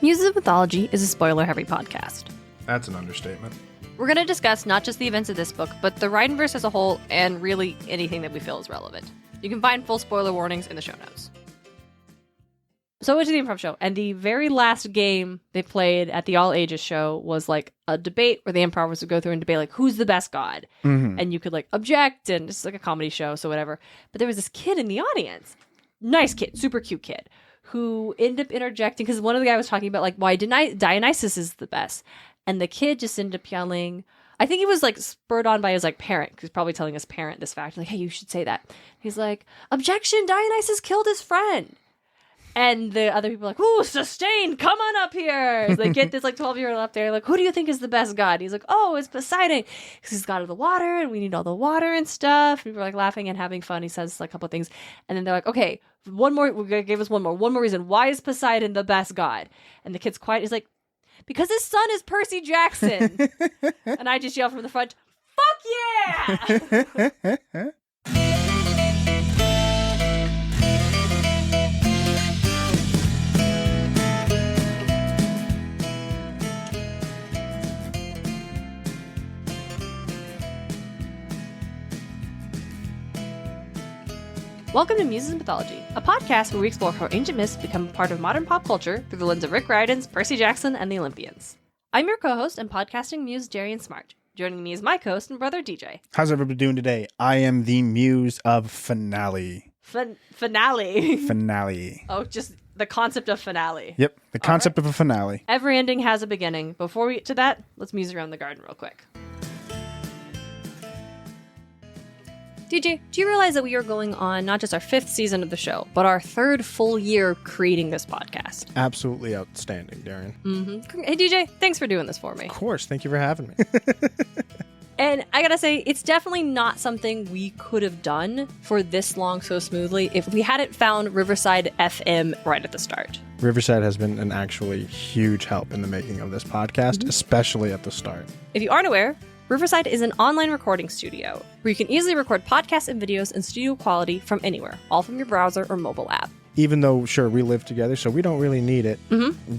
Muses of Mythology is a spoiler-heavy podcast. That's an understatement. We're going to discuss not just the events of this book, but the Riordan as a whole, and really anything that we feel is relevant. You can find full spoiler warnings in the show notes. So it's the improv show, and the very last game they played at the All Ages show was like a debate where the improvers would go through and debate like who's the best god, and you could like object, and it's like a comedy show, so whatever. But there was this kid in the audience, nice kid, super cute kid, who ended up interjecting because one of the guys was talking about like why Dionysus is the best, and the kid just ended up yelling. I think he was like spurred on by his like parent, because he's probably telling his parent this fact, like, hey, you should say that. He's like, objection, Dionysus killed his friend. And the other people are like, ooh, sustained, come on up here. So they get this like 12-year-old up there, like, who do you think is the best god? He's like, oh, it's Poseidon, because he's god of the water, and we need all the water and stuff. People are like laughing and having fun. He says like a couple of things, and then they're like, okay, one more, we're gonna give us one more reason. Why is Poseidon the best god? And the kid's quiet. He's like, because his son is Percy Jackson. And I just yell from the front, fuck yeah! Welcome to Muses of Mythology, a podcast where we explore how ancient myths become a part of modern pop culture through the lens of Rick Riordan's Percy Jackson and the Olympians. I'm your co-host and podcasting muse, Darien Smartt. Joining me is my co-host and brother, DJ. How's everybody doing today? I am the muse of finale. Finale? Finale. Oh, just the concept of finale. Yep, the concept of a finale. Every ending has a beginning. Before we get to that, let's muse around the garden real quick. DJ, do you realize that we are going on not just our 5th season of the show, but our 3rd full year creating this podcast? Absolutely outstanding, Darien. Hey, DJ, thanks for doing this for me. Of course, thank you for having me. And I gotta say, it's definitely not something we could have done for this long so smoothly if we hadn't found Riverside FM right at the start. Riverside has been an actually huge help in the making of this podcast, especially at the start. If you aren't aware, Riverside is an online recording studio where you can easily record podcasts and videos in studio quality from anywhere, all from your browser or mobile app. Even though, sure, we live together, so we don't really need it.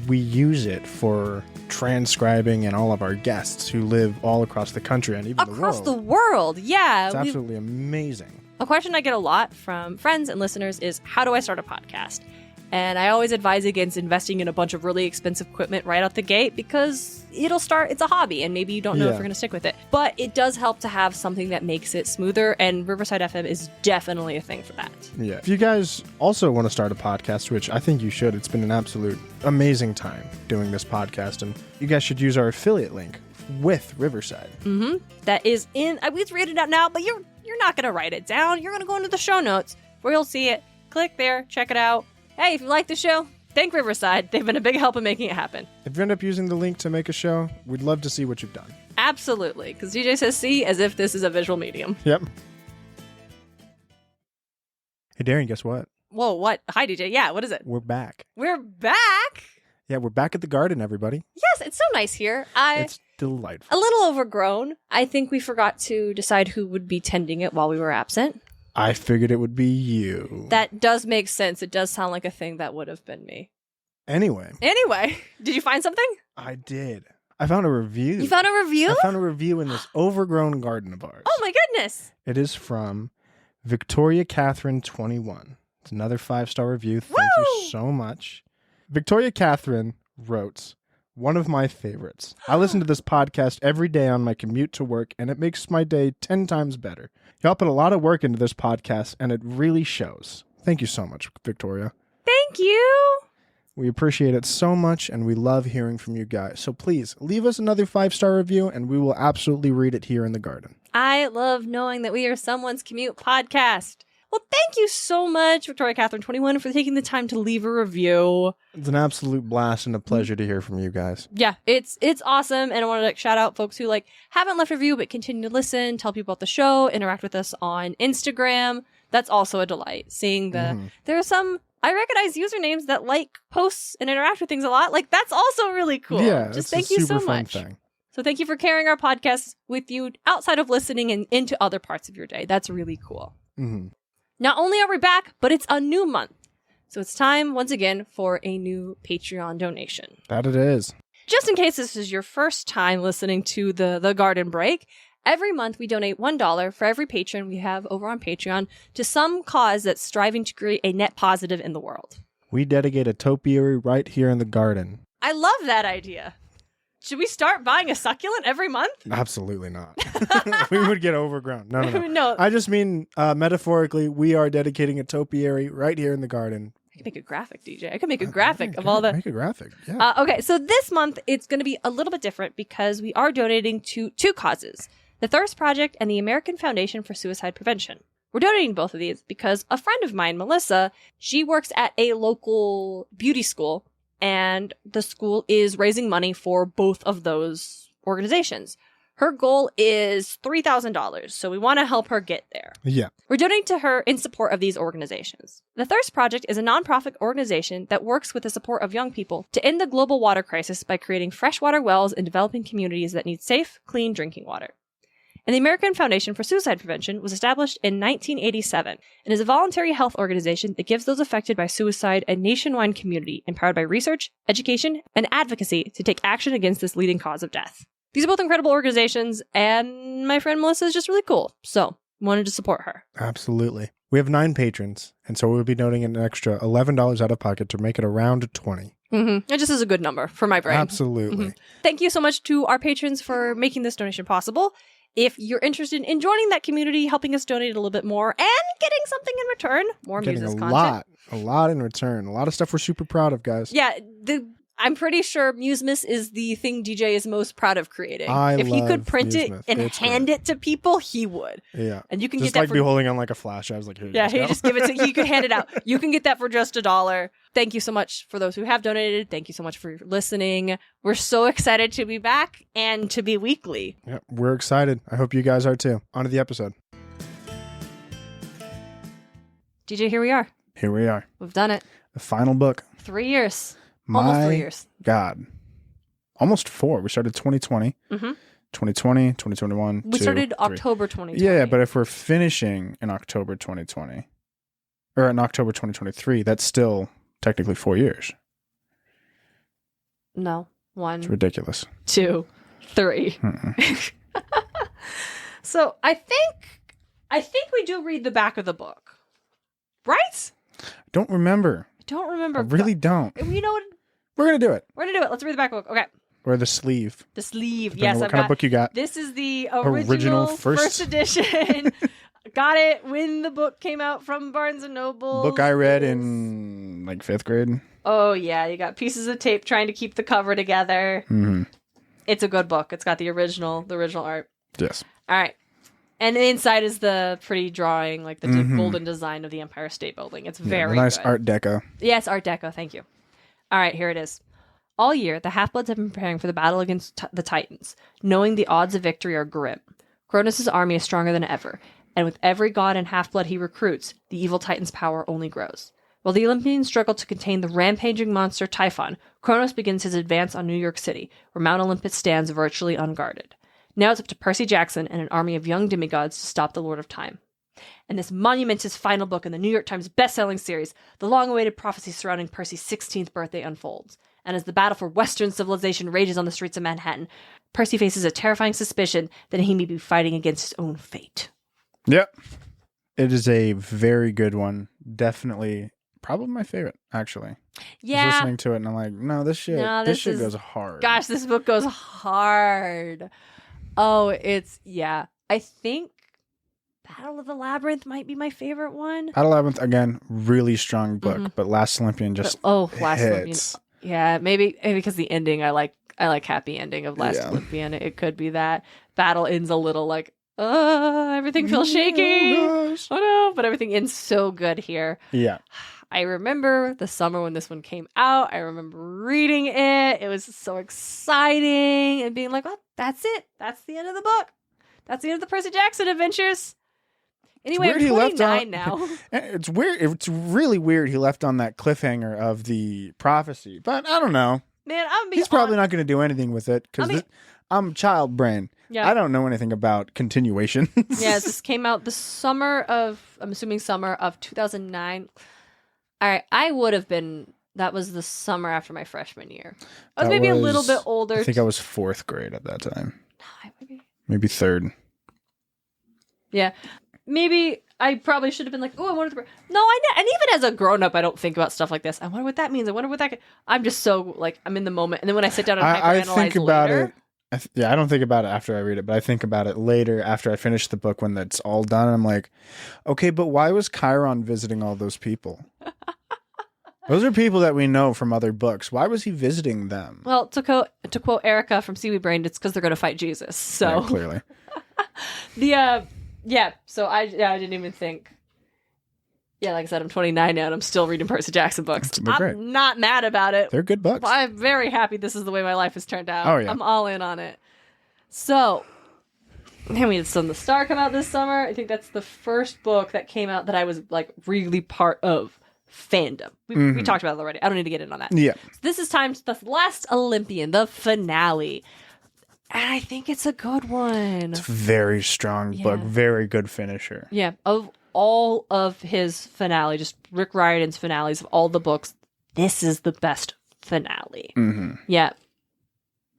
We use it for transcribing and all of our guests who live all across the country and even the world. Across the world, yeah. It's absolutely amazing. A question I get a lot from friends and listeners is, how do I start a podcast? And I always advise against investing in a bunch of really expensive equipment right out the gate because it's a hobby and maybe you don't know if you're going to stick with it. But it does help to have something that makes it smoother, and Riverside FM is definitely a thing for that. Yeah. If you guys also want to start a podcast, which I think you should, it's been an absolute amazing time doing this podcast, and you guys should use our affiliate link with Riverside. That is in, we've read it out now, but you're not going to write it down. You're going to go into the show notes where you'll see it. Click there, check it out. Hey, if you like the show, thank Riverside. They've been a big help in making it happen. If you end up using the link to make a show, we'd love to see what you've done. Absolutely, because DJ says see as if this is a visual medium. Yep. Hey, Darien, guess what? Whoa, what? Hi, DJ. Yeah, what is it? We're back. We're back? Yeah, we're back at the garden, everybody. Yes, it's so nice here. It's delightful. A little overgrown. I think we forgot to decide who would be tending it while we were absent. I figured it would be you. That does make sense. It does sound like a thing that would have been me. Anyway, did you find something? I did. I found a review. You found a review? I found a review in this overgrown garden of ours. Oh my goodness. It is from Victoria Catherine 21. It's another 5-star review. Thank you so much. Victoria Catherine wrote, one of my favorites. I listen to this podcast every day on my commute to work, and it makes my day 10 times better. Y'all put a lot of work into this podcast, and it really shows. Thank you so much, Victoria. Thank you. We appreciate it so much, and we love hearing from you guys. So please, leave us another 5-star review, and we will absolutely read it here in the garden. I love knowing that we are someone's commute podcast. Well, thank you so much, Victoria Catherine 21, for taking the time to leave a review. It's an absolute blast and a pleasure to hear from you guys. Yeah, it's awesome, and I want to shout out folks who haven't left a review but continue to listen, tell people about the show, interact with us on Instagram. That's also a delight. Seeing there are some I recognize usernames that like posts and interact with things a lot. That's also really cool. Yeah, just thank you so much. Thing. So thank you for carrying our podcast with you outside of listening and into other parts of your day. That's really cool. Not only are we back, but it's a new month. So it's time, once again, for a new Patreon donation. That it is. Just in case this is your first time listening to the Garden Break, every month we donate $1 for every patron we have over on Patreon to some cause that's striving to create a net positive in the world. We dedicate a topiary right here in the garden. I love that idea. Should we start buying a succulent every month? Absolutely not. We would get overgrown. No. No. I just mean, metaphorically, we are dedicating a topiary right here in the garden. I could make a graphic, DJ. I could make a graphic of all the... Make a graphic, yeah. Okay, so this month, it's going to be a little bit different because we are donating to two causes. The Thirst Project and the American Foundation for Suicide Prevention. We're donating both of these because a friend of mine, Melissa, she works at a local beauty school, and the school is raising money for both of those organizations. Her goal is $3,000, so we want to help her get there. Yeah. We're donating to her in support of these organizations. The Thirst Project is a nonprofit organization that works with the support of young people to end the global water crisis by creating freshwater wells in developing communities that need safe, clean drinking water. And the American Foundation for Suicide Prevention was established in 1987 and is a voluntary health organization that gives those affected by suicide a nationwide community empowered by research, education, and advocacy to take action against this leading cause of death. These are both incredible organizations, and my friend Melissa is just really cool, so wanted to support her. Absolutely. We have 9 patrons, and so we'll be donating an extra $11 out of pocket to make it around 20. Mm-hmm. It just is a good number for my brain. Absolutely. Mm-hmm. Thank you so much to our patrons for making this donation possible. If you're interested in joining that community, helping us donate a little bit more, and getting something in return, more Muses content. A lot in return. A lot of stuff we're super proud of, guys. Yeah, I'm pretty sure Musemas is the thing DJ is most proud of creating. If he could print it and hand it to people, he would. Yeah. And you can just get that like be holding on like a flash. I was like, here yeah, he just give it to you. Could hand it out. You can get that for just $1. Thank you so much for those who have donated. Thank you so much for listening. We're so excited to be back and to be weekly. Yeah, we're excited. I hope you guys are too. On to the episode. DJ, here we are. Here we are. We've done it. The final book. 3 years. Almost 3 years. God. Almost 4. We started 2020. Mm-hmm. 2020, 2021. We started October 2020. Yeah, but if we're finishing in October 2020, or in October 2023, that's still technically 4 years. No. 1. It's ridiculous. 2, 3. So I think we do read the back of the book. Right? I don't remember. I really don't. You know what? We're going to do it. We're going to do it. Let's read the back of the book. Okay. Or the sleeve. The sleeve. Depending Yes, on what kind of book you got. This is the original first edition. Got it when the book came out from Barnes & Noble. Book I read in like 5th grade. Oh, yeah. You got pieces of tape trying to keep the cover together. Mm-hmm. It's a good book. It's got the original art. Yes. All right. And inside is the pretty drawing, like the golden design of the Empire State Building. It's very nice good. Art Deco. Yes, Art Deco. Thank you. All right, here it is. All year, the Half-Bloods have been preparing for the battle against the Titans, knowing the odds of victory are grim. Kronos' army is stronger than ever, and with every god and Half-Blood he recruits, the evil Titan's power only grows. While the Olympians struggle to contain the rampaging monster Typhon, Kronos begins his advance on New York City, where Mount Olympus stands virtually unguarded. Now it's up to Percy Jackson and an army of young demigods to stop the Lord of Time. And this monumentous final book in the New York Times best-selling series, the long-awaited prophecy surrounding Percy's 16th birthday unfolds. And as the battle for Western civilization rages on the streets of Manhattan, Percy faces a terrifying suspicion that he may be fighting against his own fate. Yep. It is a very good one. Definitely, probably my favorite, actually. Yeah. I was listening to it and I'm like, no, this shit goes hard. Gosh, this book goes hard. Oh, I think Battle of the Labyrinth might be my favorite one. Battle of the Labyrinth, again, really strong book, but Last Olympian just Last hits. Olympian. Yeah, maybe because the ending, I like happy ending of Last Olympian. It could be that. Battle ends a little like, everything feels shaky. Oh no, but everything ends so good here. Yeah. I remember the summer when this one came out. I remember reading it. It was so exciting and being like, well, that's it. That's the end of the book. That's the end of the Percy Jackson adventures. Anyway, I'm 29 now. It's weird. It's really weird he left on that cliffhanger of the prophecy. But I don't know. Man, he's probably not going to do anything with it because I'm child brain. Yeah. I don't know anything about continuations. Yes, this came out the summer of 2009. All right, I would have been. That was the summer after my freshman year. I was That maybe a little bit older. I think I was 4th grade at that time. Maybe. Maybe 3rd. Yeah. Maybe I probably should have been like, oh, I wanted to. No, and even as a grown up, I don't think about stuff like this. I wonder what that means. I wonder what that. I'm just so like I'm in the moment, and then when I sit down and I hyperanalyze think about later, it. I don't think about it after I read it, but I think about it later after I finish the book when that's all done. I'm like, okay, but why was Chiron visiting all those people? Those are people that we know from other books. Why was he visiting them? Well, to quote Erica from Seaweed Brain, it's because they're going to fight Jesus. So yeah, clearly, So I didn't even think. Yeah, like I said, I'm 29 now, and I'm still reading Percy Jackson books. I'm not mad about it. They're good books. I'm very happy this is the way my life has turned out. Oh yeah, I'm all in on it. So, then we had Son of the Star come out this summer. I think that's the first book that came out that I was like really part of fandom. We talked about it already. I don't need to get in on that. Yeah. So this is time to the last Olympian, the finale. And I think it's a good one. It's a very strong book. Very good finisher. Yeah. Of all of his finale, just Rick Riordan's finales of all the books, this is the best finale. Mm-hmm. Yeah.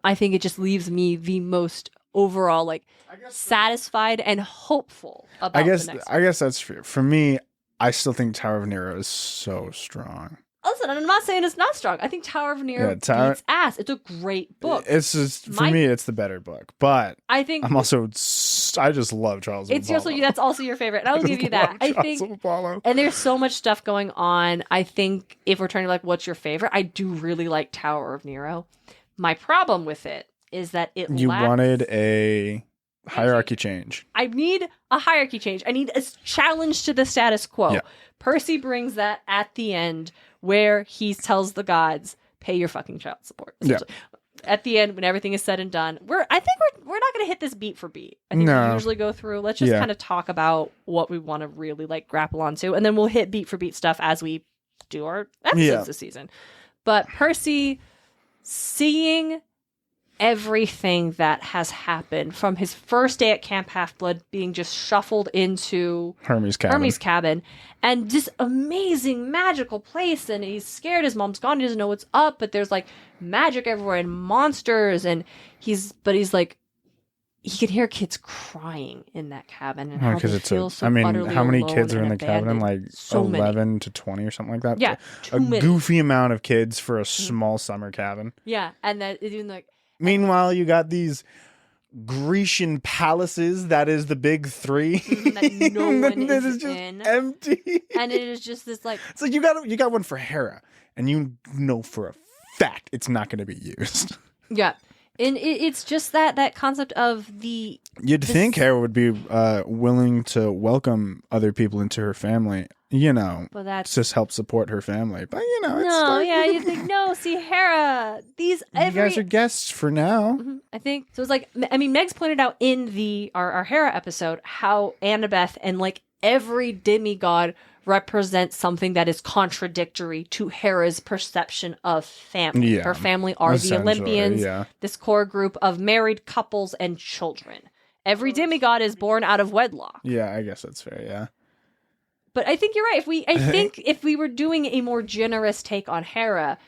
I think it just leaves me the most overall like satisfied and hopeful about the next one. I guess that's true. For me, I still think Tower of Nero is so strong. Listen, I'm not saying it's not strong. I think Tower of Nero beats ass. It's a great book. It's just, for me, it's the better book. But I think I just love Charles of Apollo. That's also your favorite. And I will give you that. I think, and there's so much stuff going on. I think if we're trying to like, what's your favorite? I do really like Tower of Nero. My problem with it is that you wanted a hierarchy change. I need a hierarchy change. I need a challenge to the status quo. Yeah. Percy brings that at the end where he tells the gods, pay your fucking child support. Yeah. At the end, when everything is said and done, we're not going to hit this beat for beat. I think we usually go through. Let's just kind of talk about what we want to really like grapple onto, and then we'll hit beat for beat stuff as we do our episodes this season. But Percy seeing everything that has happened from his first day at Camp Half-Blood being just shuffled into Hermes cabin and this amazing magical place, and he's scared his mom's gone, he doesn't know what's up, but there's like magic everywhere and monsters, and he's like he can hear kids crying in that cabin and how they feel so utterly how many alone kids are in the cabin? Like so 11 many. To 20 or something like that. Yeah, a goofy amount of kids for a small summer cabin. Yeah, and that even like. Meanwhile, you got these Grecian palaces. That is the big three. That no one is just in. Empty. And it is just this like. So you got one for Hera, and you know for a fact it's not going to be used. Yeah, and it's just that concept of the. You'd think Hera would be willing to welcome other people into her family. But that's just help support her family. But it's you think see Hera. You guys are guests for now. Mm-hmm. I think so. It's like Meg's pointed out in our Hera episode how Annabeth and like every demigod represents something that is contradictory to Hera's perception of family. Yeah, her family are the Olympians, this core group of married couples and children. Every demigod is born out of wedlock. Yeah, I guess that's fair. Yeah. But I think you're right. If we were doing a more generous take on Hera,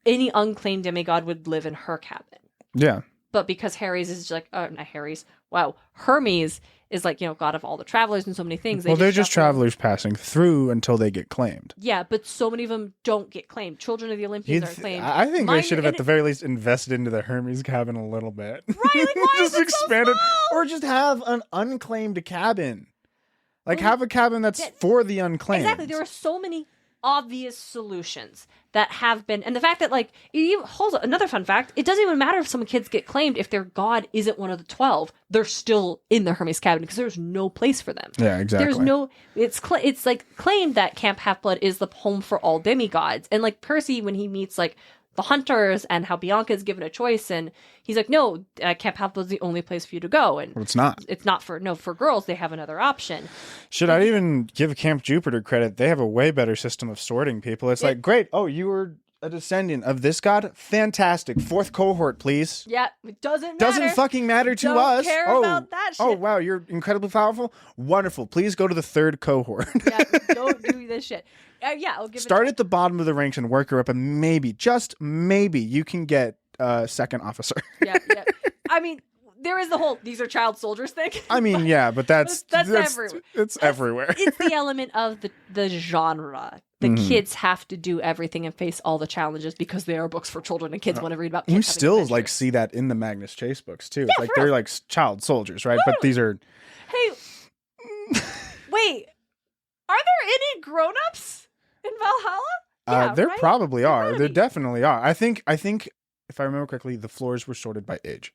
any unclaimed demigod would live in her cabin. Yeah. But because Hermes is like, not Hermes. Wow, Hermes is like god of all the travelers and so many things. They're just travelers passing through until they get claimed. Yeah, but so many of them don't get claimed. Children of the Olympians are claimed. I think they should have at the very least invested into the Hermes cabin a little bit. Right? Like, why just is it expand so it, small? or just have an unclaimed cabin. Like, have a cabin that's for the unclaimed. Exactly. There are so many obvious solutions that have been, and the fact that another fun fact, it doesn't even matter if some kids get claimed if their god isn't one of the 12, they're still in the Hermes cabin because there's no place for them. Yeah, exactly. It's like claimed that Camp Half-Blood is the home for all demigods, and like Percy when he meets like the hunters and how Bianca is given a choice, and he's like, no, Camp Half-Blood's the only place for you to go, and it's not for girls. They have another option. Should I even give Camp Jupiter credit? They have a way better system of sorting people. It's like, great, you were a descendant of this god, fantastic. 4th cohort, please. Yeah, it doesn't matter. Doesn't fucking matter to Don't us. care about that shit. Oh, wow, you're incredibly powerful. Wonderful. Please go to the 3rd cohort. Yeah, don't do this shit. Yeah, I'll give Start at the bottom of the ranks and work her up, and maybe, just maybe, you can get 2nd officer. Yeah. I mean, there is the whole "these are child soldiers" thing. I mean, yeah, but that's everywhere. It's everywhere. It's the element of the genre. The kids have to do everything and face all the challenges because they are books for children, and kids want to read about kids. You having still adventures. like see that in the Magnus Chase books too. Yeah, It's like for they're real. like child soldiers, right? But these are Hey, wait, are there any grown-ups in Valhalla? there right? probably are. gotta There be. definitely are. I think if I remember correctly, the floors were sorted by age.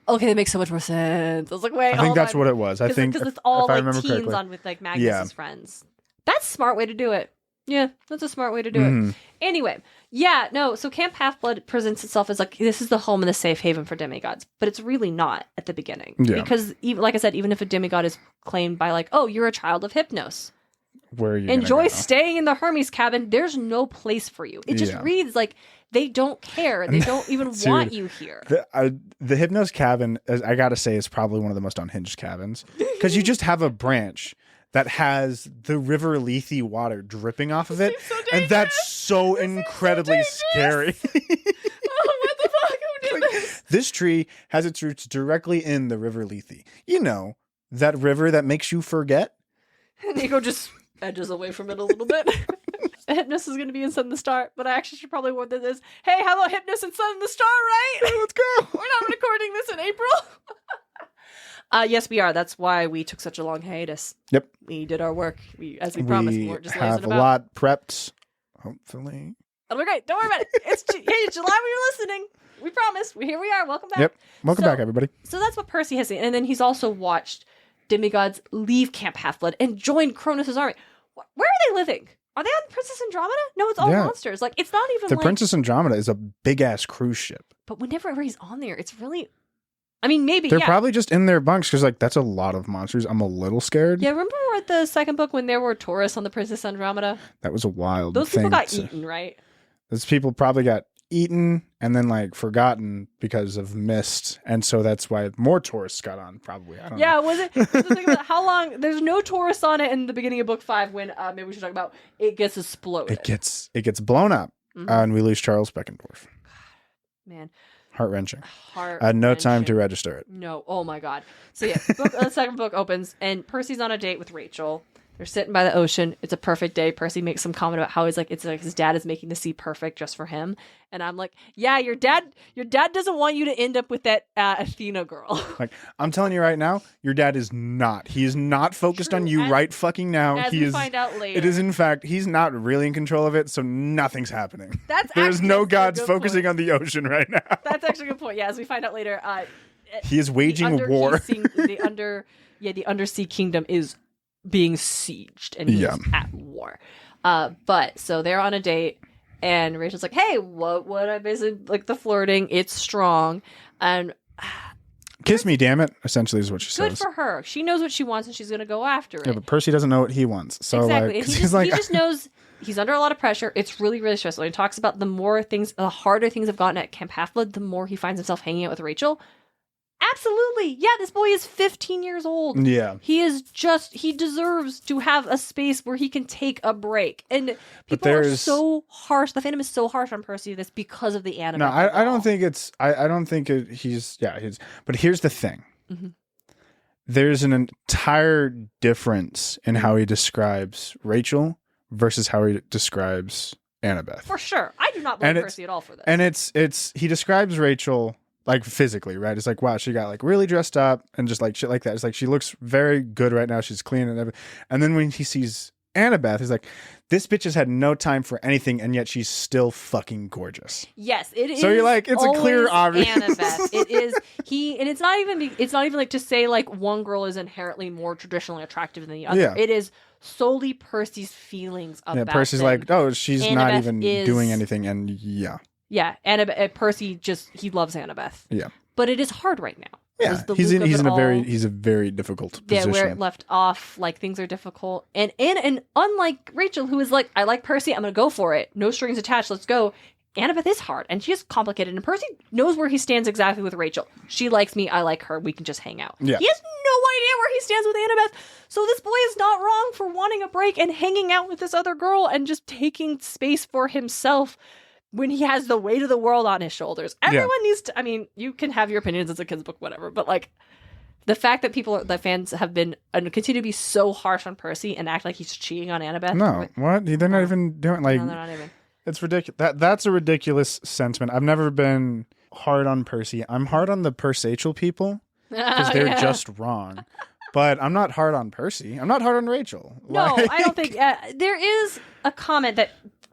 Okay, that makes so much more sense. I was like, wait, I think that's what it was. I think because it's all if I like remember teens correctly. on with like Magnus's Yeah. friends. That's a smart way to do it. Yeah, that's a smart way to do it. Mhm. Anyway, yeah, no. So Camp Half-Blood presents itself as like this is the home and the safe haven for demigods, but it's really not at the beginning Yeah. because even like I said, even if a demigod is claimed by like, oh, you're a child of Hypnos, Where are you? gonna enjoy go? staying in the Hermes cabin. There's no place for you. It just Yeah. reads like they don't care. They don't even Dude, want you here. The Hypnos cabin, as I gotta say, is probably one of the most unhinged cabins because you just have a branch that has the River Lethe water dripping off of it, seems so and that's dangerous. so incredibly scary. Oh, what the fuck? Who did this? This tree has its roots directly in the River Lethe. You know, that river that makes you forget. Nico just edges away from it a little bit. Hypnos is going to be in Sun and the Star, but I actually should probably warn this. Hey, how about Hypnos and Sun and the Star, right? Let's go. We're not recording this in April. Yes, we are. That's why we took such a long hiatus. Yep. We did our work. As we promised, we weren't just have lazing a about. lot prepped, hopefully. It'll be great. Don't worry about it. It's July when you're listening. We promise. Here we are. Welcome back. Yep. Welcome So- back, everybody. So that's what Percy has seen. And then he's also watched demigods leave Camp Half-Blood and join Cronus' army. Where are they living? Are they on Princess Andromeda? No, it's all Yeah. monsters. Like, it's not even The like... Princess Andromeda is a big-ass cruise ship. But whenever he's on there, it's really... I mean, maybe, They're yeah. probably just in their bunks because, like, that's a lot of monsters. I'm a little scared. Yeah, remember at the second book when there were tourists on the Princess Andromeda? That was a wild Those thing. people got eaten, right? Those people probably got eaten and then, like, forgotten because of mist. And so that's why more tourists got on, probably. I don't know. Yeah, was it? The thing about how long? There's no tourists on it in the beginning of book 5 when maybe we should talk about it gets exploded. It gets blown up, Mhm. and we lose Charles Beckendorf. Man, Heart-wrenching. heart. No time to register it. No, oh my god. So yeah, the second book opens and Percy's on a date with Rachel. They're sitting by the ocean. It's a perfect day. Percy makes some comment about how it's like his dad is making the sea perfect just for him. And I'm like, yeah, your dad doesn't want you to end up with that Athena girl. Like, I'm telling you right now, your dad is not. He is not focused on you As- right fucking now. As He we is. find out later. It is, in fact, he's not really in control of it, so nothing's happening. That's There's actually no a gods good focusing point. on the ocean right now. That's actually a good point. Yeah, as we find out later, He is waging war. the undersea kingdom is being sieged and he's Yeah. at war. But so they're on a date and Rachel's like, hey, what I basically like the flirting, it's strong. And Kiss me, damn it. Essentially, is what she good says. for her. She knows what she wants and she's gonna go after it. Yeah, but Percy doesn't know what he wants. So Exactly. like, And he's like, he just knows he's under a lot of pressure. It's really, really stressful. He talks about the harder things have gotten at Camp Half-Blood, the more he finds himself hanging out with Rachel. Absolutely. Yeah, this boy is 15 years old. yeah. He deserves to have a space where he can take a break. And people are there's- so harsh. The fandom is so harsh on Percy this because of the anime. No, I don't think it's. I don't think he's. Yeah, he's. But here's the thing. Mhm. There's an entire difference in how he describes Rachel versus how he describes Annabeth. For sure. I do not blame And Percy at all for this. And it's he describes Rachel like physically, right? It's like, wow, she got like really dressed up and just like shit like that. It's like she looks very good right now. She's clean and everything. And then when he sees Annabeth, he's like, this bitch has had no time for anything, and yet she's still fucking gorgeous. Yes, it is. So you're like, it's a clear, always obvious. Annabeth. It is and it's not even like to say like one girl is inherently more traditionally attractive than the other. Yeah. It is solely Percy's feelings about Yeah, Percy's them. like, oh, she's not Annabeth even is- doing anything, and yeah. Yeah, Percy he loves Annabeth. Yeah. But it is hard right now. Yeah, was the he's Luke of it all. he's a very difficult position. Yeah, where it left off, like things are difficult, and unlike Rachel, who is like, I like Percy, I'm gonna go for it, no strings attached, let's go. Annabeth is hard, and she is complicated, and Percy knows where he stands exactly with Rachel. She likes me, I like her, we can just hang out. Yeah. He has no idea where he stands with Annabeth, so this boy is not wrong for wanting a break and hanging out with this other girl and just taking space for himself when he has the weight of the world on his shoulders. Everyone needs to, I mean, you can have your opinions, it's a kid's book, whatever, but like, the fact that the fans have been and continue to be so harsh on Percy and act like he's cheating on Annabeth. No, what? They're not even doing, like... No, they're not even. It's ridiculous. That's a ridiculous sentiment. I've never been hard on Percy. I'm hard on the Persachal people because they're just wrong. But I'm not hard on Percy. I'm not hard on Rachel. No, I don't think... there is a comment that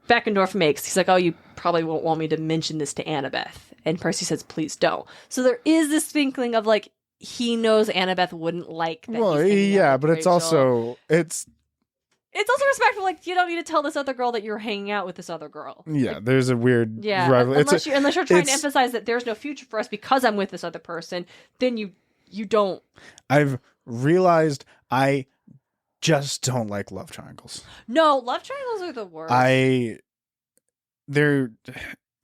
Beckendorf makes. He's like, oh, you probably won't want me to mention this to Annabeth. And Percy says, please don't. So there is this twinkling of like, he knows Annabeth wouldn't like that. Well, yeah, but it's also... It's also respectful, like, you don't need to tell this other girl that you're hanging out with this other girl. Yeah, like, there's a weird rivalry. Unless you're trying to emphasize that there's no future for us because I'm with this other person, then you don't. I've realized I just don't like love triangles. No, love triangles are the worst. They're...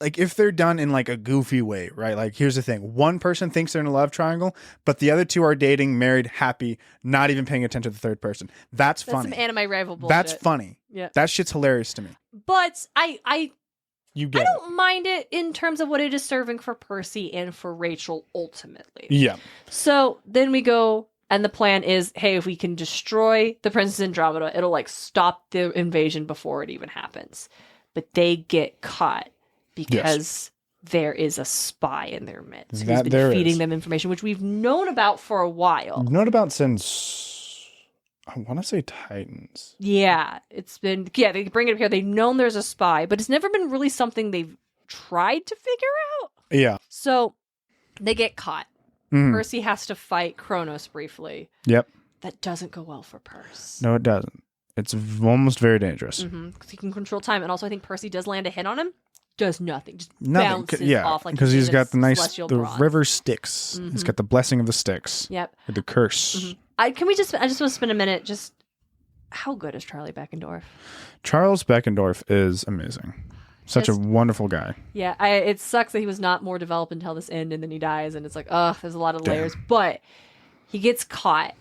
Like, if they're done in, like, a goofy way, right? Like, here's the thing. One person thinks they're in a love triangle, but the other two are dating, married, happy, not even paying attention to the third person. That's funny. That's some anime rival bullshit. That's funny. Yeah. That shit's hilarious to me. But I don't mind it in terms of what it is serving for Percy and for Rachel, ultimately. Yeah. So, then we go... And the plan is, hey, if we can destroy the Princess Andromeda, it'll, like, stop the invasion before it even happens. But they get caught. Because there is a spy in their midst who's been feeding them information, which we've known about for a while. We've known about since, I want to say Titans. Yeah, it's been, they bring it up here. They've known there's a spy, but it's never been really something they've tried to figure out. Yeah. So they get caught. Mm. Percy has to fight Kronos briefly. Yep. That doesn't go well for Percy. No, it doesn't. It's almost very dangerous. Because he can control time. And also I think Percy does land a hit on him. Does nothing, just bounces off like because he's got the bronze. river Styx. Mm-hmm. He's got the blessing of the Styx. Yep, with the curse. Mm-hmm. I just want to spend a minute. Just how good is Charlie Beckendorf? Charles Beckendorf is amazing. Such a wonderful guy. Yeah, it sucks that he was not more developed until this end, and then he dies, and it's like, there's a lot of layers. But he gets caught,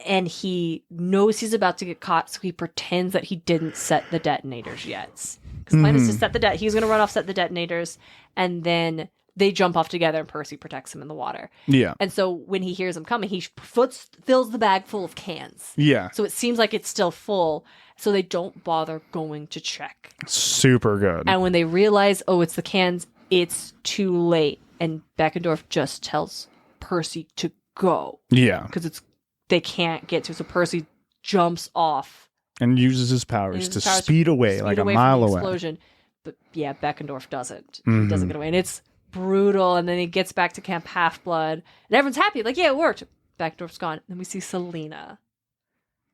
and he knows he's about to get caught, so he pretends that he didn't set the detonators yet. Because the plan is to set he's going to run off, set the detonators, and then they jump off together, and Percy protects him in the water. Yeah. And so when he hears him coming, he fills the bag full of cans. Yeah. So it seems like it's still full, so they don't bother going to check. Super good. And when they realize, it's the cans, it's too late, and Beckendorf just tells Percy to go. Yeah. Because they can't get to, so Percy jumps off. And uses his powers to speed away like a mile away. Explosion. But yeah, Beckendorf doesn't. Mm-hmm. He doesn't get away. And it's brutal. And then he gets back to Camp Half-Blood. And everyone's happy. Like, yeah, it worked. Beckendorf's gone. Then we see Selena.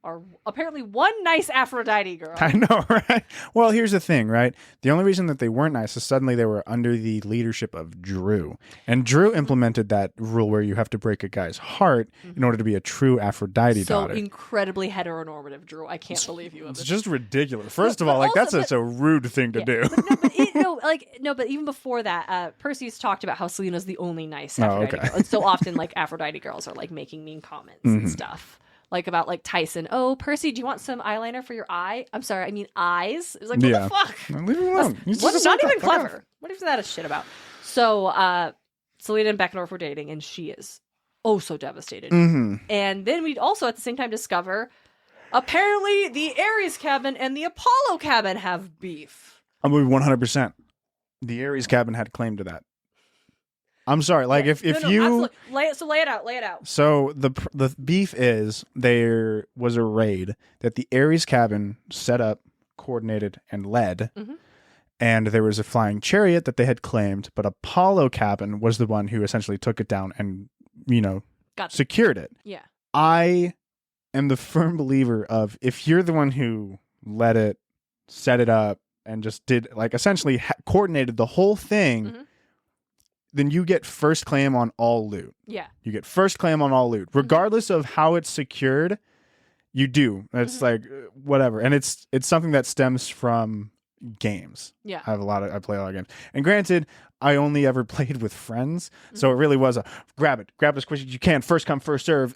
Or apparently one nice Aphrodite girl. I know, right? Well, here's the thing, right? The only reason that they weren't nice is suddenly they were under the leadership of Drew. And Drew implemented that rule where you have to break a guy's heart in order to be a true Aphrodite daughter. So incredibly heteronormative, Drew. I can't believe you. It's just ridiculous. First of all, like that's such a rude thing to do. But even before that, Percy's talked about how Selena's the only nice Aphrodite girl. And so often, like, Aphrodite girls are, like, making mean comments and stuff. Like about like Tyson. Oh, Percy, do you want some eyeliner for your eye? I'm sorry, I mean eyes. It was like, what the fuck? Leave him alone. What's not even clever? What is that a shit about? So Selena and Beckendorf were dating, and she is so devastated. Mm-hmm. And then we also at the same time discover apparently the Ares cabin and the Apollo cabin have beef. I believe 100%. The Ares cabin had claim to that. I'm sorry. Like if you lay it out. So the beef is there was a raid that the Ares cabin set up, coordinated, and led, and there was a flying chariot that they had claimed, but Apollo cabin was the one who essentially took it down and secured it. Yeah. I am the firm believer of if you're the one who led it, set it up, and just did like essentially coordinated the whole thing. then you get first claim on all loot. Yeah. You get first claim on all loot, regardless of how it's secured. You do. It's like whatever, and it's something that stems from games. Yeah. I play a lot of games, and granted, I only ever played with friends, so it really was a grab it as quick as you can, first come first serve,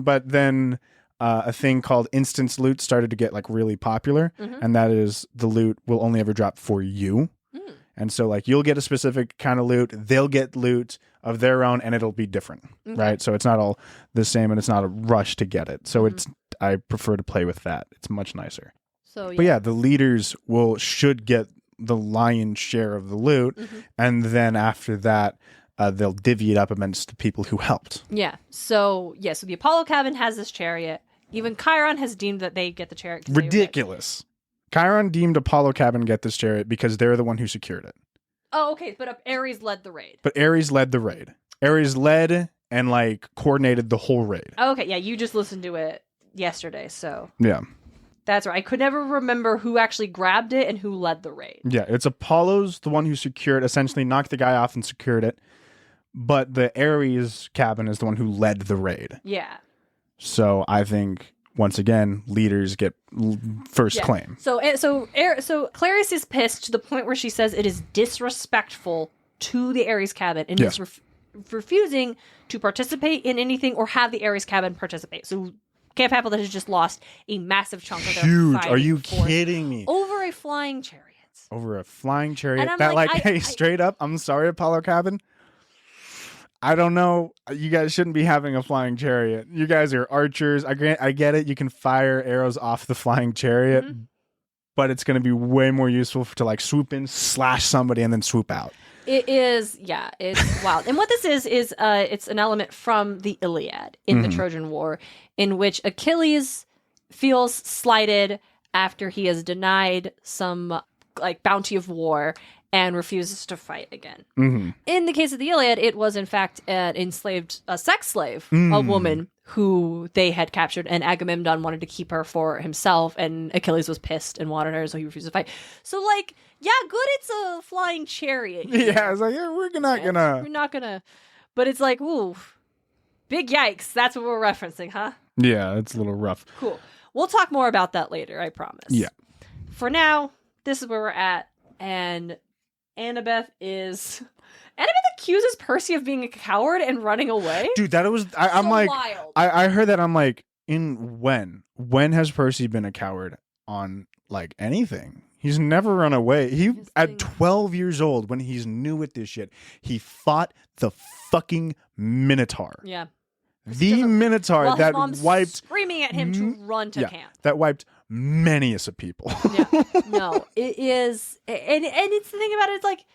but then a thing called instance loot started to get like really popular, and that is the loot will only ever drop for you. And so like you'll get a specific kind of loot, they'll get loot of their own, and it'll be different, right? So it's not all the same, and it's not a rush to get it. So I prefer to play with that. It's much nicer. So But yeah, the leaders should get the lion's share of the loot, and then after that, they'll divvy it up amongst the people who helped. Yeah. So the Apollo cabin has this chariot. Even Chiron has deemed that they get the chariot. Ridiculous. Chiron deemed Apollo cabin get this chariot because they're the one who secured it. Oh, okay. But Ares led the raid. Ares led and like coordinated the whole raid. Okay. Yeah. You just listened to it yesterday. So yeah. That's right. I could never remember who actually grabbed it and who led the raid. Yeah. It's Apollo's the one who secured, essentially knocked the guy off and secured it. But the Ares cabin is the one who led the raid. Yeah. So I think once again, leaders get first claim. So Clarice is pissed to the point where she says it is disrespectful to the Ares cabin and is refusing to participate in anything or have the Ares cabin participate. So Camp Appleton has just lost a massive chunk of their huge. Are you kidding me? Over a flying chariot. That like, hey, straight up, I'm sorry, Apollo cabin. I don't know. You guys shouldn't be having a flying chariot. You guys are archers. I get it. You can fire arrows off the flying chariot, but it's going to be way more useful to like swoop in, slash somebody, and then swoop out. It is, yeah, it's wild. And what this is it's an element from the Iliad in the Trojan War, in which Achilles feels slighted after he is denied some like bounty of war and refuses to fight again. In the case of the Iliad, it was in fact a sex slave, a woman who they had captured, and Agamemnon wanted to keep her for himself, and Achilles was pissed and wanted her, so he refused to fight. So like, yeah, good, it's a flying chariot here. Yeah, it's like, yeah, we're not gonna, but it's like, ooh, big yikes. That's what we're referencing, huh? Yeah, it's a little rough. Cool. We'll talk more about that later, I promise. Yeah. For now, this is where we're at, and Annabeth accuses Percy of being a coward and running away. Dude, I'm like, wild. I heard that. I'm like, when has Percy been a coward on like anything? He's never run away. At 12 years old, when he's new at this shit, he fought the fucking Minotaur. Yeah. The Minotaur that wiped, screaming at him to run to camp. That wiped many a people. Yeah. No, it is, and it's the thing about it. It's like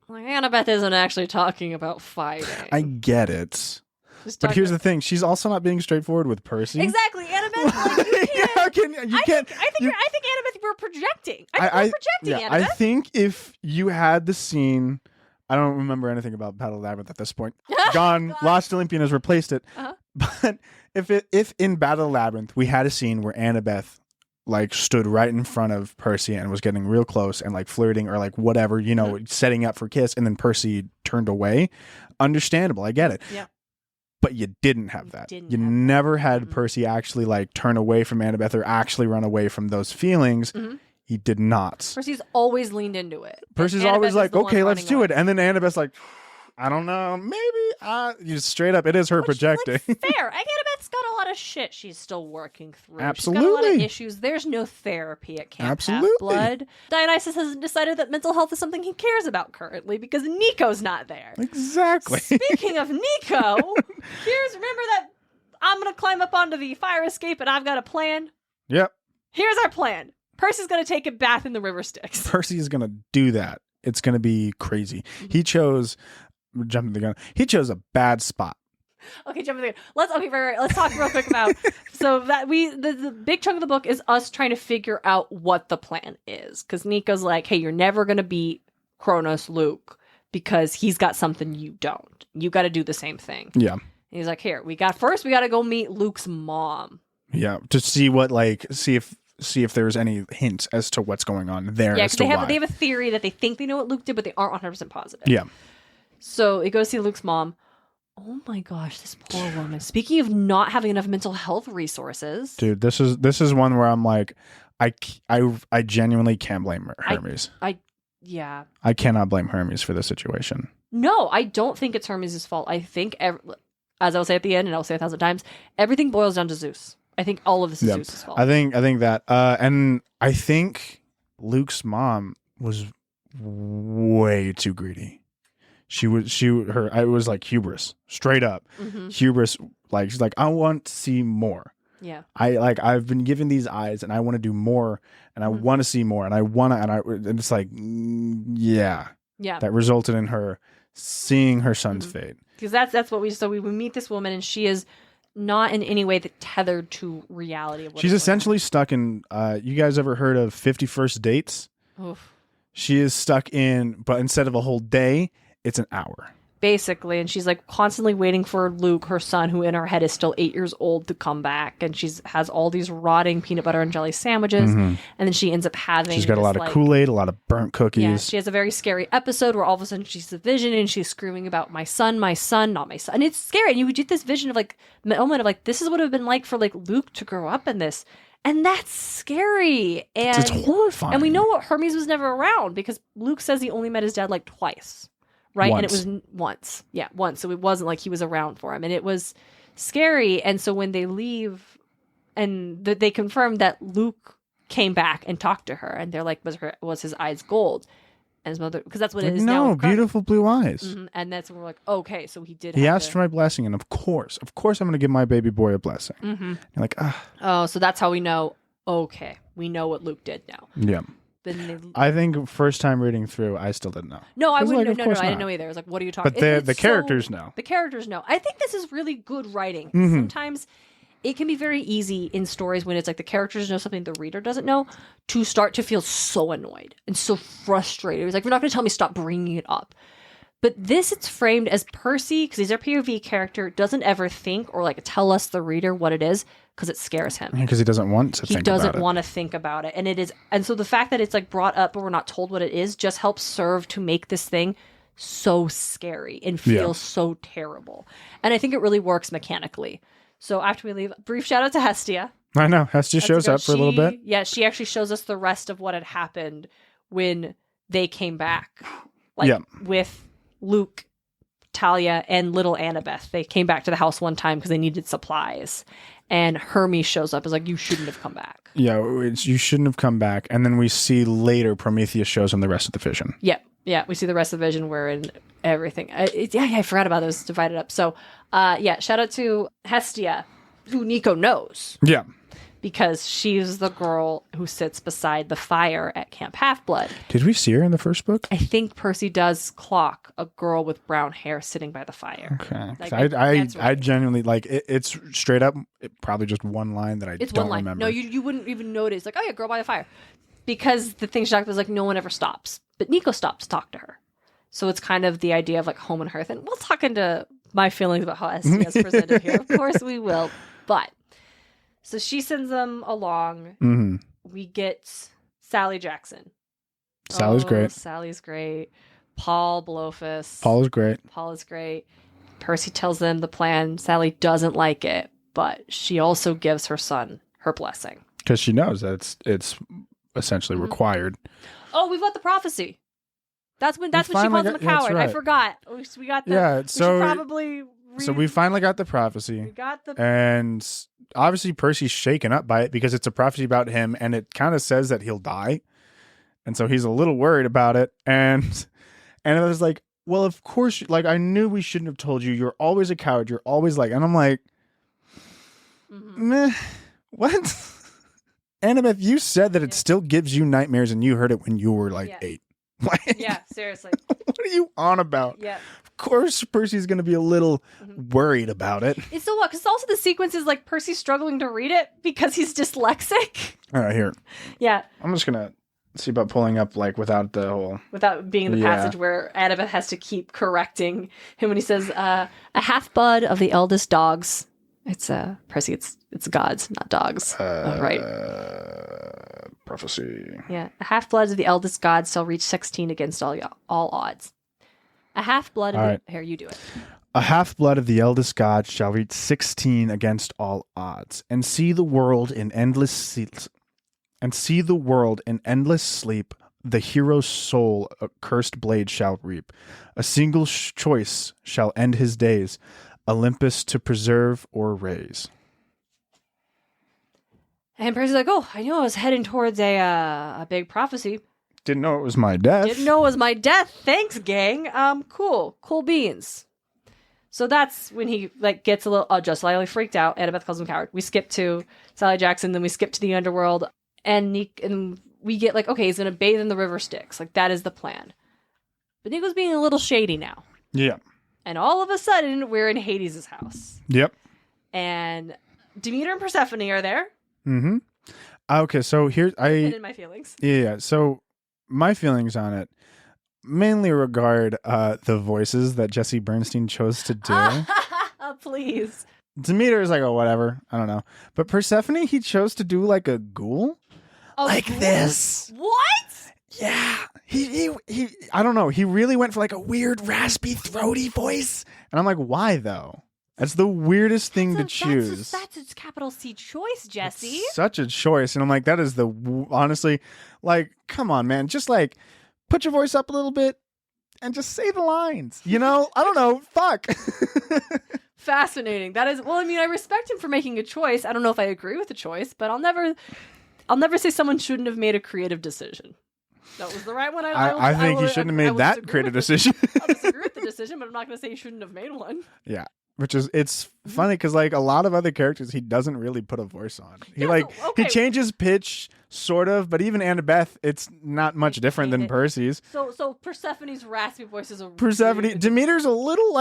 Annabeth isn't actually talking about fighting. I get it. But here's the thing: she's also not being straightforward with Percy. Exactly, Annabeth. Like, you can't. I think Annabeth, we're projecting. We're projecting, Annabeth. I think if you had the scene, I don't remember anything about Battle of Labyrinth at this point. Gone. Lost Olympian has replaced it. But if in Battle of Labyrinth we had a scene where Annabeth like stood right in front of Percy and was getting real close and like flirting or like whatever, setting up for kiss, and then Percy turned away, understandable. I get it. Yeah. But you didn't have that. You never had Percy actually like turn away from Annabeth or actually run away from those feelings. He did not. Percy's always leaned into it. Percy's always like, okay, let's do it. And then Annabeth's like, I don't know, maybe. You straight up, it is her projecting. Like, fair. Annabeth's got a lot of shit she's still working through. Absolutely. She's got a lot of issues. There's no therapy at Camp Half-Blood. Dionysus has decided that mental health is something he cares about currently because Nico's not there. Exactly. Speaking of Nico, remember that I'm going to climb up onto the fire escape and I've got a plan? Yep. Here's our plan. Percy's going to take a bath in the river Styx. Percy is going to do that. It's going to be crazy. He chose... Jumping the gun. He chose a bad spot. Okay, jumping the gun. Let's talk real quick about so that the big chunk of the book is us trying to figure out what the plan is. Because Nico's like, hey, you're never gonna beat Kronos Luke because he's got something you don't. You got to do the same thing. Yeah. And he's like, here, we got to go meet Luke's mom. Yeah, to see if there's any hint as to what's going on there. Yeah, because they have a theory that they think they know what Luke did, but they aren't 100% positive. Yeah. So it goes to see Luke's mom. Oh my gosh, this poor woman. Speaking of not having enough mental health resources. Dude, this is one where I'm like, I genuinely can't blame Hermes. Yeah. I cannot blame Hermes for the situation. No, I don't think it's Hermes' fault. I think, as I'll say at the end, and I'll say 1,000 times, everything boils down to Zeus. I think all of this is Zeus' fault. I think that, and I think Luke's mom was way too greedy. It was like hubris, straight up. Hubris. Like, she's like, I want to see more. Yeah. I've been given these eyes and I want to do more and I want to see more and and it's like, yeah. That resulted in her seeing her son's fate. Because that's what we meet this woman and she is not in any way tethered to reality of what she's essentially stuck in, you guys ever heard of 50 First Dates? Oof. She is stuck in, but instead of a whole day, it's an hour. Basically, and she's like constantly waiting for Luke, her son, who in her head is still 8 years old, to come back. And has all these rotting peanut butter and jelly sandwiches. And then she ends up having. She's got a lot of Kool-Aid, a lot of burnt cookies. Yeah, she has a very scary episode where all of a sudden she's a vision and she's screaming about my son, not my son. And it's scary. And you would get this vision of like moment of like, this is what it would have been like for like Luke to grow up in this. And that's scary. And it's horrifying. And we know what Hermes was never around because Luke says he only met his dad like twice. Right. Once. And it was once. Yeah, once. So it wasn't like he was around for him. And it was scary. And so when they leave and they confirm that Luke came back and talked to her and they're like, was his eyes gold? And his mother, because that's what it is now. No, beautiful blue eyes. And that's when we're like, okay, so he did. He asked for my blessing. And of course, I'm going to give my baby boy a blessing. You're like, ah. Oh, so that's how we know. Okay. We know what Luke did now. Yeah. I think first time reading through, I still didn't know. No, I wouldn't. No, I didn't know either. I was like, "What are you talking?" But the characters know. The characters know. I think this is really good writing. Sometimes it can be very easy in stories when it's like the characters know something the reader doesn't know to start to feel so annoyed and so frustrated. It's like, you're not going to tell me stop bringing it up. But this, it's framed as Percy, because he's our POV character, doesn't ever think or like tell us, the reader, what it is, because it scares him. Because he doesn't want to think about it. He doesn't want to think about it. And it is, and so the fact that it's like brought up but we're not told what it is just helps serve to make this thing so scary and feel so terrible. And I think it really works mechanically. So after we leave, brief shout out to Hestia. I know. Hestia shows up for a little bit. Yeah, she actually shows us the rest of what had happened when they came back. With Luke, Talia, and little Annabeth. They came back to the house one time because they needed supplies. And Hermes shows up as like, you shouldn't have come back. Yeah, you shouldn't have come back. And then we see later Prometheus shows him the rest of the vision. Yeah, we see the rest of the vision wherein everything. I forgot about those divided up. So, shout out to Hestia, who Nico knows. Yeah. Because she's the girl who sits beside the fire at Camp Half-Blood. Did we see her in the first book? I think Percy does clock a girl with brown hair sitting by the fire. Okay. Like, I genuinely, like, it's straight up, probably just one line that I don't remember. No, you wouldn't even notice. Like, oh yeah, girl by the fire. Because the thing she talked about is like, no one ever stops. But Nico stops to talk to her. So it's kind of the idea of like home and hearth. And we'll talk into my feelings about how Hestia is presented here. Of course we will. But... so she sends them along. We get Sally Jackson. Sally's great. Sally's great. Paul Blowfist. Paul is great. Percy tells them the plan. Sally doesn't like it, but she also gives her son her blessing. Because she knows that it's essentially required. Oh, we've got the prophecy. That's when she calls him a coward. Right. I forgot. We got the... yeah, we should probably... So we finally got the prophecy. And obviously Percy's shaken up by it because it's a prophecy about him and it kind of says that he'll die. And so he's a little worried about it. And I was like, well, of course, like, I knew we shouldn't have told you. You're always a coward. You're always like, and I'm like, meh, what? Annabeth, you said that it still gives you nightmares and you heard it when you were like 8. Like, yeah, seriously. What are you on about? Yeah. Of course, Percy's going to be a little worried about it. It's so what? Because also the sequence is like Percy struggling to read it because he's dyslexic. All right, here. Yeah. I'm just going to see about pulling up like without being in the passage where Annabeth has to keep correcting him when he says, a half-bud of the eldest dogs. It's Percy, it's gods, not dogs. Right. Prophecy. Yeah. A half-blood of the eldest gods shall reach 16 against all odds. A half-blood All of right. here, you do it. A half-blood of the eldest god shall reach 16 against all odds, and see the world in endless sleep. The hero's soul a cursed blade shall reap. A single choice shall end his days, Olympus to preserve or raise. And Percy's like, oh, I knew I was heading towards a big prophecy. Didn't know it was my death. Didn't know it was my death. Thanks, gang. Cool beans. So that's when he gets a little just slightly freaked out. Annabeth calls him coward. We skip to Sally Jackson, then we skip to the underworld, and we get okay, he's gonna bathe in the river Styx. That is the plan. But Nico's being a little shady now. Yeah. And all of a sudden, we're in Hades' house. Yep. And Demeter and Persephone are there. Mm-hmm. Okay, so here And in my feelings. Yeah. So my feelings on it mainly regard the voices that Jesse Bernstein chose to do. Please. Demeter is oh, whatever. I don't know. But Persephone, he chose to do a ghoul. Ghoul? This. What? Yeah. He I don't know. He really went for a weird, raspy, throaty voice. And I'm why though? That's the weirdest thing to choose. That's a capital C choice, Jesse. It's such a choice. And I'm that is honestly, come on, man. Just put your voice up a little bit and just say the lines. I don't know. Fuck. Fascinating. That is, I respect him for making a choice. I don't know if I agree with the choice, but I'll never say someone shouldn't have made a creative decision. That was the right one. I think he shouldn't have made that creative decision. I'll disagree with the decision, but I'm not going to say he shouldn't have made one. Yeah. It's funny because a lot of other characters he doesn't really put a voice on. He he changes pitch sort of, but even Annabeth, it's not much different than Percy's. So Persephone's raspy voice is a Persephone. Demeter's a little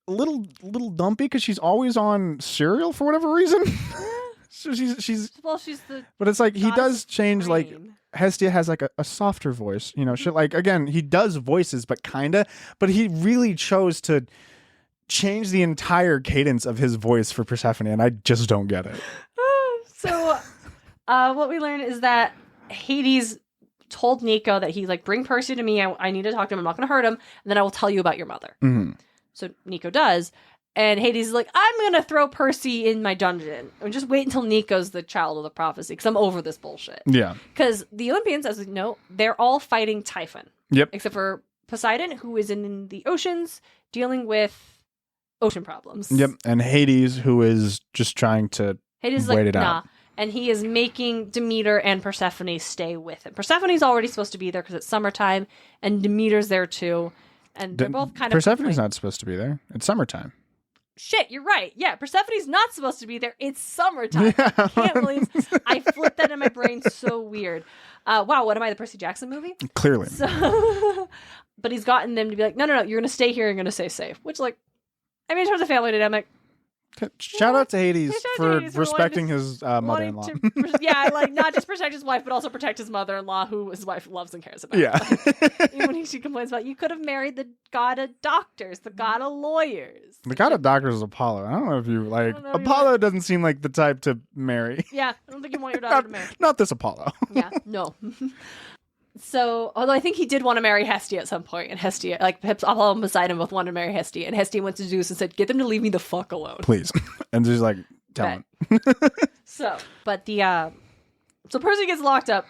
little dumpy because she's always on cereal for whatever reason. So she's the. But it's he does change brain. Hestia has a softer voice, shit again he does voices but but he really chose to change the entire cadence of his voice for Persephone, and I just don't get it. So what we learn is that Hades told Nico that bring Percy to me. I need to talk to him. I'm not going to hurt him, and then I will tell you about your mother. Mm-hmm. So Nico does, and Hades is I'm going to throw Percy in my dungeon and just wait until Nico's the child of the prophecy because I'm over this bullshit. Yeah, because the Olympians, as we know, they're all fighting Typhon. Yep, except for Poseidon, who is in the oceans dealing with ocean problems. Yep, and Hades, who is just trying to wait it out. And he is making Demeter and Persephone stay with him. Persephone's already supposed to be there because it's summertime, and Demeter's there too. And they're both kind of... Persephone's not supposed to be there. It's summertime. Shit, you're right. Yeah, Persephone's not supposed to be there. It's summertime. Yeah. I can't believe I flipped that in my brain so weird. Wow, what am I, the Percy Jackson movie? Clearly. So, but he's gotten them to be no, you're going to stay here and going to stay safe. Which, in terms of family dynamic, shout out to Hades for respecting his mother-in-law. Not just protect his wife, but also protect his mother-in-law, who his wife loves and cares about. Yeah. Even when she complains about, you could have married the god of doctors, the god of lawyers. The god of doctors is Apollo. I don't know if you Apollo doesn't seem like the type to marry. Yeah, I don't think you want your daughter to marry. Not this Apollo. Yeah, no. So, although I think he did want to marry Hestia at some point, and Hestia, Apollo and Poseidon both wanted to marry Hestia, and Hestia went to Zeus and said, "Get them to leave me the fuck alone, please." And Zeus tell him. But so Percy gets locked up.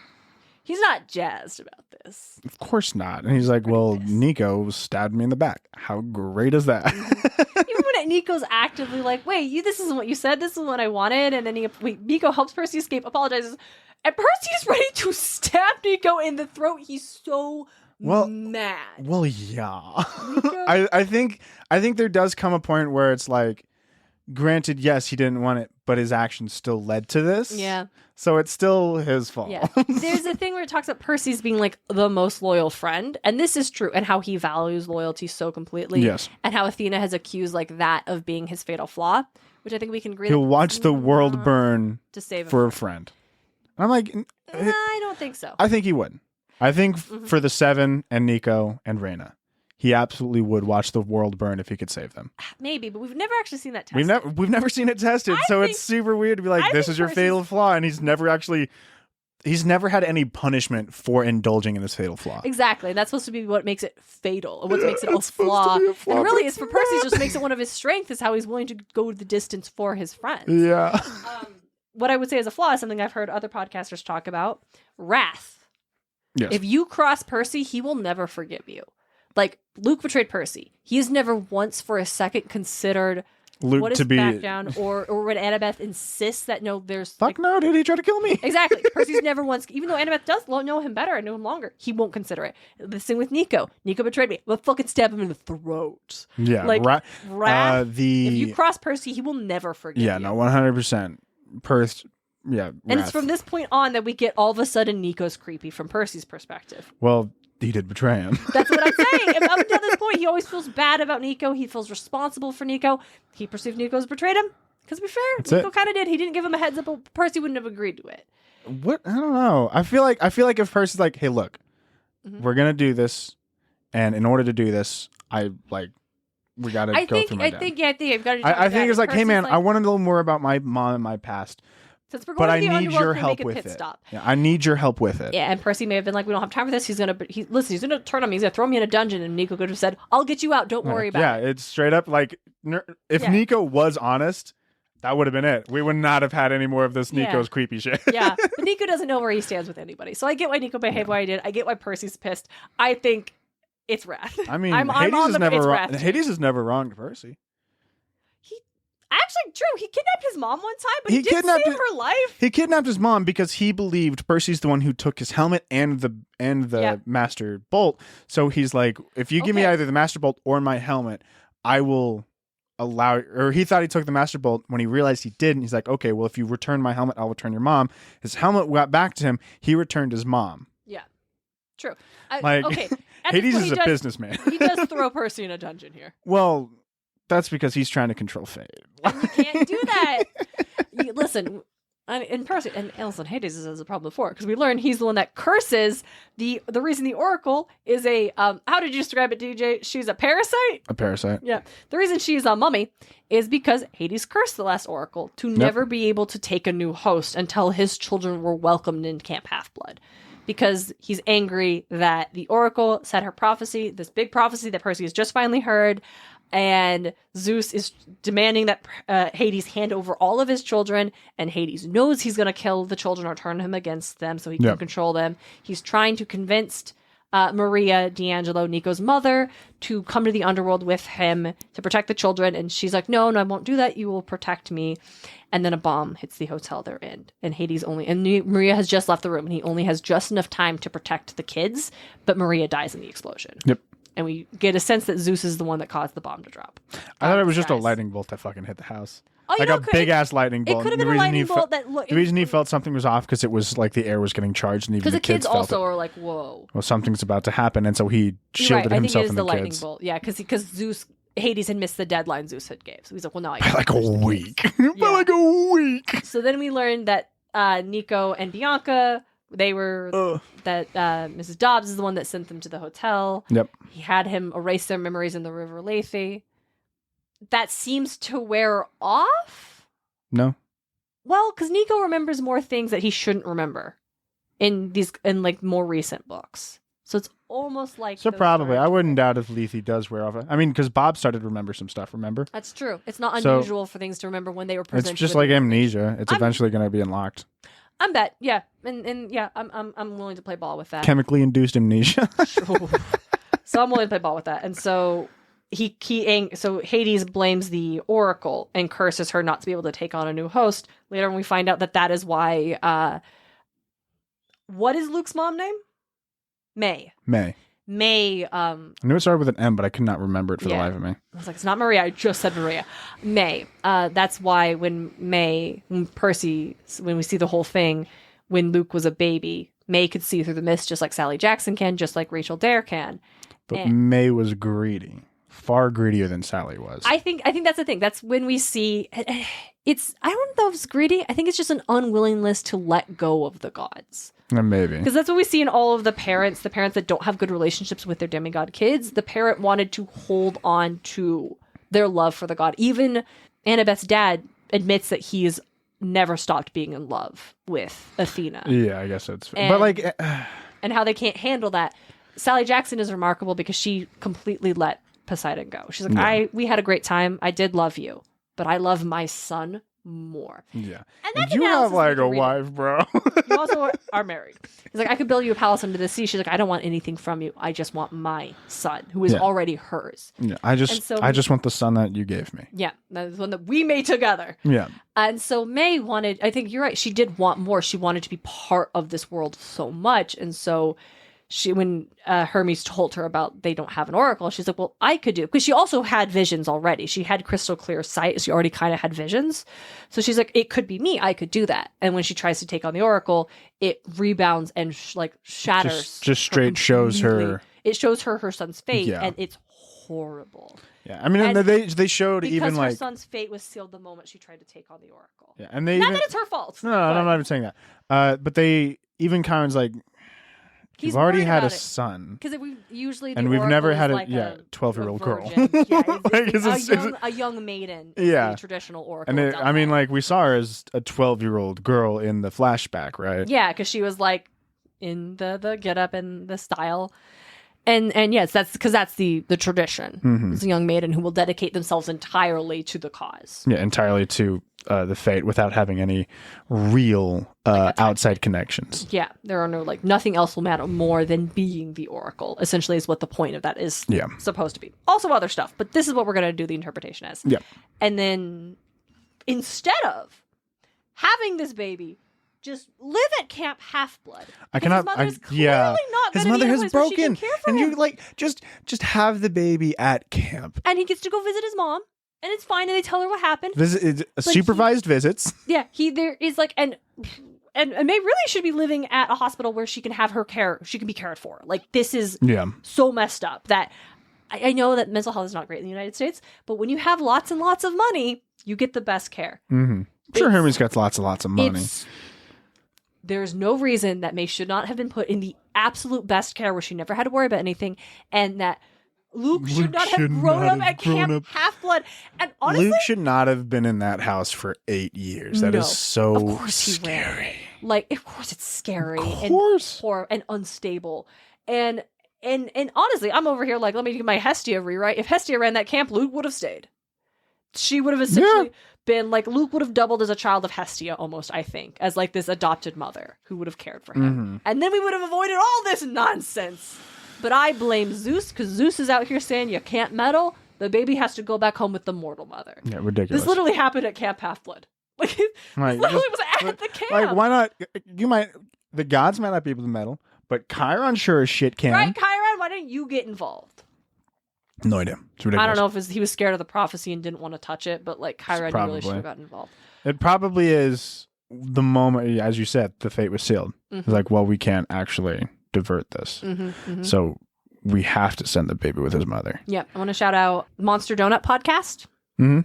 He's not jazzed about this. Of course not. And he's well, Nico stabbed me in the back. How great is that? Even when Nico's actively wait, this isn't what you said. This is what I wanted, and then Nico helps Percy escape, apologizes. And Percy is ready to stab Nico in the throat. He's so mad. Well, yeah. I think there does come a point where it's granted, yes, he didn't want it, but his actions still led to this. Yeah. So it's still his fault. Yeah. There's a thing where it talks about Percy's being the most loyal friend, and this is true, and how he values loyalty so completely. Yes. And how Athena has accused that of being his fatal flaw, which I think we can agree. He'll watch the world burn to save for a friend. I'm I don't think so. I think he would. I think for the Seven and Nico and Reyna, he absolutely would watch the world burn if he could save them. Maybe, but we've never actually seen that tested. We've never seen it tested, so it's super weird to be this is your fatal flaw, and he's never actually he's never had any punishment for indulging in this fatal flaw. Exactly. That's supposed to be what makes it fatal, and what makes it a It's supposed flaw. to be a flaw, And but really, it's it's for Percy. It just makes it one of his strengths, is how he's willing to go the distance for his friends. Yeah. What I would say as a flaw is something I've heard other podcasters talk about: wrath. Yes. If you cross Percy, he will never forgive you. Like, Luke betrayed Percy. He has never once for a second considered Luke what is to be back down, or when Annabeth insists that no, there's fuck no, dude, he tried to kill me. Exactly. Percy's never once, even though Annabeth does know him better and know him longer, he won't consider it. The same with Nico. Nico betrayed me. Well, fucking stab him in the throat. Yeah. Like, wrath. If If you cross Percy, he will never forgive you. Yeah, no, 100%. Yeah. And it's from this point on that we get all of a sudden Nico's creepy from Percy's perspective. Well, he did betray him. That's what I'm saying. And up until this point, he always feels bad about Nico. He feels responsible for Nico. He perceived Nico's betrayed him. Because to be fair, Nico kind of did. He didn't give him a heads up, but Percy wouldn't have agreed to it. What? I don't know. I feel like if Percy's like, hey, look, we're gonna do this, and in order to do this, we gotta go through my dad. I think I've got to. I think it's like, hey, man, Percy's I want to know more about my mom and my past. Since we're But going I to the need underworld, your we'll help make a with pit it. stop. Yeah, I need your help with it. Yeah, and Percy may have been like, we don't have time for this. He's gonna turn on me. He's gonna throw me in a dungeon. And Nico could have said, I'll get you out. Don't worry about it. Yeah, it's straight up like, if Nico was honest, that would have been it. We would not have had any more of this Nico's creepy shit. Yeah, but Nico doesn't know where he stands with anybody. So I get why Nico behaved why he did. I get why Percy's pissed. I think it's wrath. I mean, I'm Hades on is the never it's wrong. wrath. Hades is never wrong to Percy. Actually, true. He kidnapped his mom one time, but he did kidnapped save her life. He kidnapped his mom because he believed Percy's the one who took his helmet and the master bolt. So he's like, if you give me either the master bolt or my helmet, I will allow. Or he thought he took the master bolt. When he realized he didn't, he's like, okay, well, if you return my helmet, I'll return your mom. His helmet got back to him. He returned his mom. Yeah, true. Okay, Hades is a businessman. He does throw Percy in a dungeon here. Well, that's because he's trying to control fate. And you can't do that. Listen, and Percy and listen, Hades is a problem before, because we learn he's the one that curses the reason the Oracle is a how did you describe it, DJ? She's a parasite? A parasite. Yeah. The reason she's a mummy is because Hades cursed the last Oracle to never be able to take a new host until his children were welcomed into Camp Half-Blood. Because he's angry that the Oracle said her prophecy, this big prophecy that Percy has just finally heard, and Zeus is demanding that Hades hand over all of his children, and Hades knows he's going to kill the children or turn him against them so he can control them. He's trying to convince Maria D'Angelo, Nico's mother, to come to the underworld with him to protect the children, and she's like, no, I won't do that. You will protect me. And then a bomb hits the hotel they're in, and Maria has just left the room, and he only has just enough time to protect the kids, but Maria dies in the explosion. Yep. And we get a sense that Zeus is the one that caused the bomb to drop. I thought it was just a lightning bolt that fucking hit the house. Oh, like a big ass lightning bolt. It could have been a lightning bolt that looked. The reason he felt something was off because it was like the air was getting charged, and even the kids also are like, "Whoa!" Well, something's about to happen, and so he shielded himself and the kids. Lightning bolt. Yeah, because Hades had missed the deadline Zeus had gave, so he's like, "Well, now I by like a week." By like a week. So then we learned that Nico and Bianca. They were that Mrs. Dobbs is the one that sent them to the hotel. Yep. He had him erase their memories in the River Lethe. That seems to wear off. No. Well, because Nico remembers more things that he shouldn't remember in like more recent books. So it's almost like so. Probably, I wouldn't doubt if Lethe does wear off. I mean, because Bob started to remember some stuff. Remember? That's true. It's not unusual for things to remember when they were presented. It's just like amnesia. It's eventually going to be unlocked. I'm bet, yeah, and yeah, I'm willing to play ball with that. Chemically induced amnesia. So I'm willing to play ball with that, and so so Hades blames the Oracle and curses her not to be able to take on a new host. Later, when we find out that is why. What is Luke's mom name? May. I knew it started with an M, but I could not remember it for the life of me. I was like, it's not Maria. I just said Maria. May. That's why when Percy, when we see the whole thing, when Luke was a baby, May could see through the mist just like Sally Jackson can, just like Rachel Dare can. But May was greedy. Far greedier than Sally was. I think that's the thing. That's when we see it's. I don't know if it's greedy. I think it's just an unwillingness to let go of the gods. Maybe. Because that's what we see in all of the parents that don't have good relationships with their demigod kids. The parent wanted to hold on to their love for the god. Even Annabeth's dad admits that he is never stopped being in love with Athena. Yeah, I guess that's fair. But like, and how they can't handle that. Sally Jackson is remarkable because she completely let Poseidon go. She's like, we had a great time. I did love you, but I love my son more. Yeah. And you have like a wife, bro. You also are married. He's like, I could build you a palace under the sea. She's like, I don't want anything from you. I just want my son, who is already hers. Yeah. I just want the son that you gave me. Yeah. That's the one that we made together. Yeah. And so May wanted, I think you're right. She did want more. She wanted to be part of this world so much. And so when Hermes told her about they don't have an oracle, she's like, well, I could do, because she also had visions already. She had crystal clear sight. She already kind of had visions. So she's like, it could be me. I could do that. And when she tries to take on the oracle, it rebounds and shatters. Just straight shows her. It shows her son's fate, and it's horrible. Yeah, I mean, and they showed even like her son's fate was sealed the moment she tried to take on the oracle. Yeah, and they not that it's her fault. No, I'm not even saying that. But they even Chiron's like, you've already had a son, because we usually we've never had a 12-year-old girl, a young maiden. Yeah, the traditional oracle. And I mean, like we saw her as a 12-year-old girl in the flashback, right? Yeah, because she was like in the get up and the style. And yes, that's because that's the tradition. Mm-hmm. It's a young maiden who will dedicate themselves entirely to the cause. Yeah, entirely to the fate without having any real outside connections. Yeah, there are no nothing else will matter more than being the oracle. Essentially, is what the point of that is supposed to be. Also, other stuff, but this is what we're going to do the interpretation as. Yeah, and then instead of having this baby just live at Camp Half-Blood. I cannot. His mother has broken, and you just have the baby at camp, and he gets to go visit his mom, and it's fine. And they tell her what happened. Supervised visits. Yeah, there is and May really should be living at a hospital where she can have her care. She can be cared for. This is so messed up that I know that mental health is not great in the United States, but when you have lots and lots of money, you get the best care. Mm-hmm. I'm sure Hermes got lots and lots of money. There's no reason that May should not have been put in the absolute best care where she never had to worry about anything, and that Luke should not have grown up at Camp Half-Blood. And honestly, Luke should not have been in that house for 8 years. That is so scary. Of course it's scary. And unstable. And honestly, I'm over here let me do my Hestia rewrite. If Hestia ran that camp, Luke would have stayed. She would have essentially been Luke would have doubled as a child of Hestia almost, I think, as this adopted mother who would have cared for him. Mm-hmm. And then we would have avoided all this nonsense. But I blame Zeus, because Zeus is out here saying you can't meddle. The baby has to go back home with the mortal mother. Yeah, ridiculous. This literally happened at Camp Half-Blood. This literally was at the camp. Why not? The gods might not be able to meddle, but Chiron sure as shit can. Right, Chiron, why didn't you get involved? No idea. It's ridiculous. I don't know if he was scared of the prophecy and didn't want to touch it, but Chiron really should have gotten involved. It probably is the moment, as you said, the fate was sealed. Mm-hmm. It's we can't actually divert this. Mm-hmm, mm-hmm. So we have to send the baby with his mother. Yeah. I want to shout out Monster Donut podcast. Mm-hmm.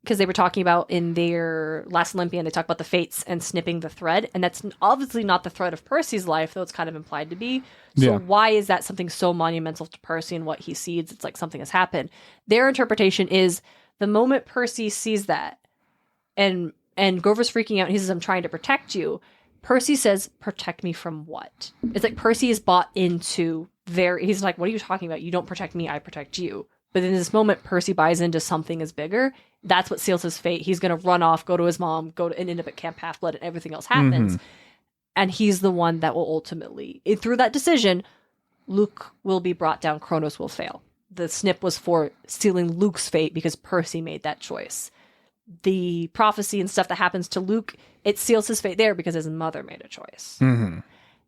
Because they were talking about in their last Olympian, they talk about the fates and snipping the thread. And that's obviously not the thread of Percy's life, though it's kind of implied to be. So why is that something so monumental to Percy and what he sees? It's something has happened. Their interpretation is the moment Percy sees that and Grover's freaking out and he says, I'm trying to protect you. Percy says, protect me from what? It's Percy is bought into he's like, what are you talking about? You don't protect me, I protect you. But in this moment, Percy buys into something is bigger. That's what seals his fate. He's going to run off, go to his mom, and end up at Camp Half-Blood, and everything else happens. Mm-hmm. And he's the one that will ultimately, through that decision, Luke will be brought down. Kronos will fail. The snip was for sealing Luke's fate because Percy made that choice. The prophecy and stuff that happens to Luke, it seals his fate there because his mother made a choice. Mm-hmm.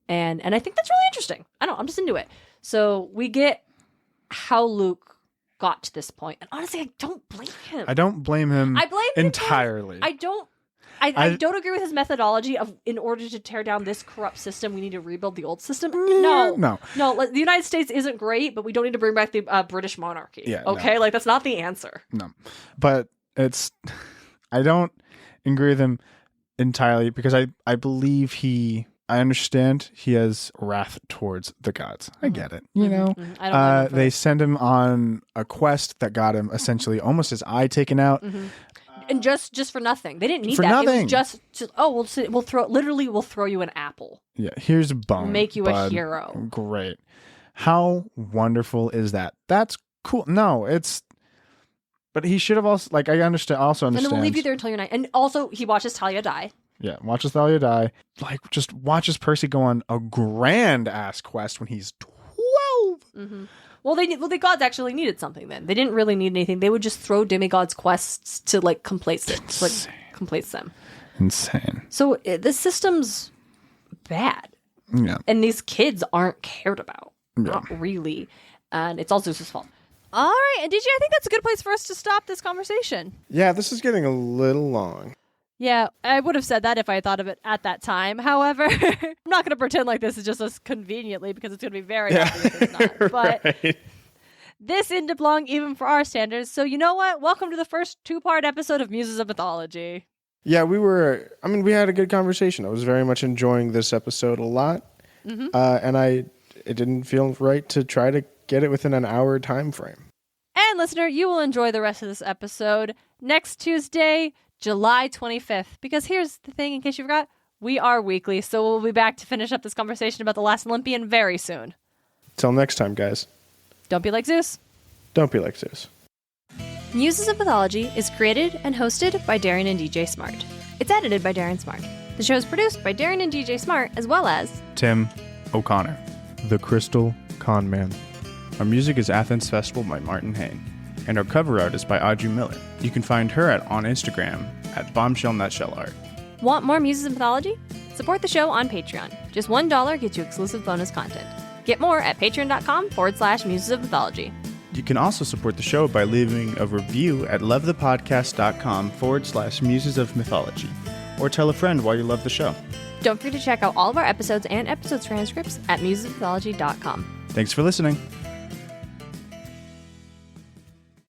And I think that's really interesting. I'm just into it. So we get how Luke got to this point. And honestly, I don't blame him. I don't blame him entirely. I don't agree with his methodology of in order to tear down this corrupt system, we need to rebuild the old system. No. The United States isn't great, but we don't need to bring back the British monarchy. Yeah, okay? No. That's not the answer. No. But I don't agree with him entirely because I believe I understand he has wrath towards the gods. I get it. You know, I don't they send him on a quest that got him essentially almost his eye taken out. Mm-hmm. And just for nothing. They didn't need For that. nothing. It was just we'll throw you an apple. Yeah, here's a bone. Make you bud. a hero. Great. How wonderful is that? That's cool. No, but he should have also, like, I understand. And then we'll leave you there until you're 9. And also, he watches Talia die. Yeah, watches Thalia die. Like, just watches Percy go on a grand ass quest when he's 12. Mm-hmm. Well, the gods actually needed something then. They didn't really need anything. They would just throw demigods quests to, like, complete them. Insane. So the system's bad. Yeah. And these kids aren't cared about. Yeah. Not really. And it's all Zeus's fault. All right. And DJ, I think that's a good place for us to stop this conversation. Yeah, this is getting a little long. Yeah, I would have said that if I thought of it at that time. However, I'm not going to pretend like this is just us conveniently because it's going to be very obvious it's not. But right. this ended long even for our standards. So you know what? Welcome to the first 2-part episode of Muses of Mythology. Yeah, we had a good conversation. I was very much enjoying this episode a lot. Mm-hmm. And it didn't feel right to try to get it within an hour time frame. And listener, you will enjoy the rest of this episode next Tuesday, July 25th. Because here's the thing, in case you forgot, we are weekly, so we'll be back to finish up this conversation about the last Olympian very soon. Till next time, guys. Don't be like Zeus. Don't be like Zeus. Muses of Mythology is created and hosted by Darien and DJ Smartt. It's edited by Darien Smartt. The show is produced by Darien and DJ Smartt, as well as Tim O'Connor. The Crystal Con Man. Our music is Athens Festival by Martin Hain. And our cover art is by Audrey Miller. You can find her on Instagram at bombshellnutshellart. Want more Muses of Mythology? Support the show on Patreon. Just $1 gets you exclusive bonus content. Get more at patreon.com/Muses of Mythology. You can also support the show by leaving a review at lovethepodcast.com/Muses of Mythology. Or tell a friend why you love the show. Don't forget to check out all of our episodes and episode transcripts at musesofmythology.com. Thanks for listening.